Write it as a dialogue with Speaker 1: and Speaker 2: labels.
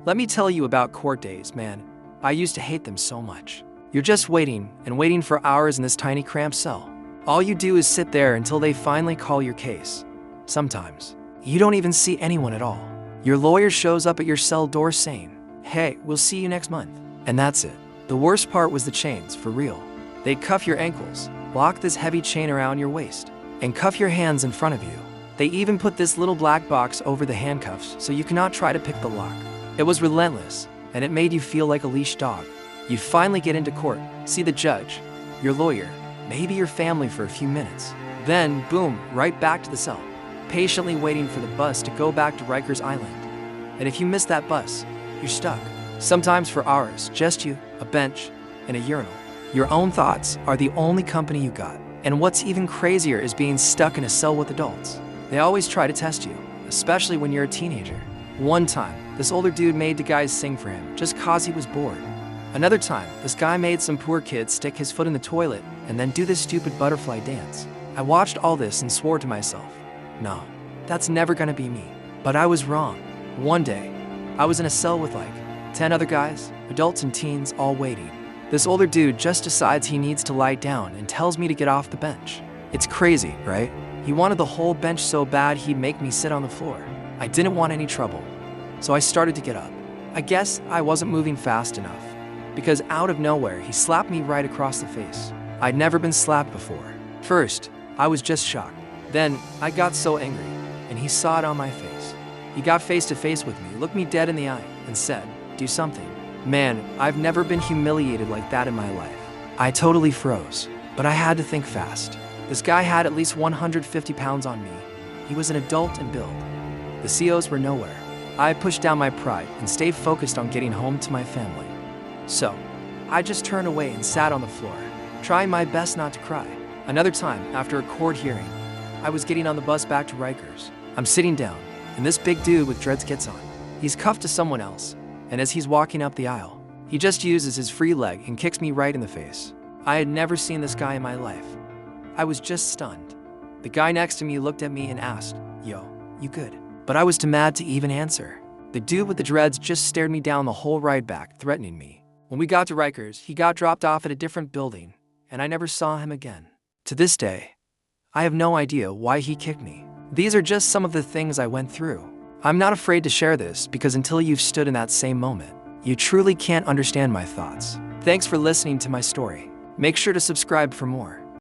Speaker 1: Let me tell you about court days, man. I used to hate them so much. You're just waiting and waiting for hours in this tiny cramped cell. All you do is sit there until they finally call your case. Sometimes, you don't even see anyone at all. Your lawyer shows up at your cell door saying, "Hey, we'll see you next month." And that's it. The worst part was the chains, for real. They'd cuff your ankles, lock this heavy chain around your waist, and cuff your hands in front of you. They even put this little black box over the handcuffs so you cannot try to pick the lock. It was relentless, and it made you feel like a leashed dog. You finally get into court, see the judge, your lawyer, maybe your family for a few minutes. Then, boom, right back to the cell, patiently waiting for the bus to go back to Rikers Island. And if you miss that bus, you're stuck. Sometimes for hours, just you, a bench, and a urinal. Your own thoughts are the only company you got. And what's even crazier is being stuck in a cell with adults. They always try to test you, especially when you're a teenager. One time, this older dude made the guys sing for him just cause he was bored. Another time, this guy made some poor kid stick his foot in the toilet and then do this stupid butterfly dance. I watched all this and swore to myself, no, that's never gonna be me. But I was wrong. One day, I was in a cell with like 10 other guys, adults and teens, all waiting. This older dude just decides he needs to lie down and tells me to get off the bench. It's crazy, right? He wanted the whole bench so bad he'd make me sit on the floor. I didn't want any trouble, so I started to get up. I guess I wasn't moving fast enough, because out of nowhere, he slapped me right across the face. I'd never been slapped before. First, I was just shocked. Then, I got so angry, and he saw it on my face. He got face to face with me, looked me dead in the eye, and said, "Do something." Man, I've never been humiliated like that in my life. I totally froze, but I had to think fast. This guy had at least 150 pounds on me. He was an adult in build. The COs were nowhere. I pushed down my pride and stayed focused on getting home to my family. So, I just turned away and sat on the floor, trying my best not to cry. Another time, after a court hearing, I was getting on the bus back to Rikers. I'm sitting down, and this big dude with dreads gets on. He's cuffed to someone else, and as he's walking up the aisle, he just uses his free leg and kicks me right in the face. I had never seen this guy in my life. I was just stunned. The guy next to me looked at me and asked, "Yo, you good?" But I was too mad to even answer. The dude with the dreads just stared me down the whole ride back, threatening me. When we got to Rikers, he got dropped off at a different building, and I never saw him again. To this day, I have no idea why he kicked me. These are just some of the things I went through. I'm not afraid to share this because until you've stood in that same moment, you truly can't understand my thoughts. Thanks for listening to my story. Make sure to subscribe for more.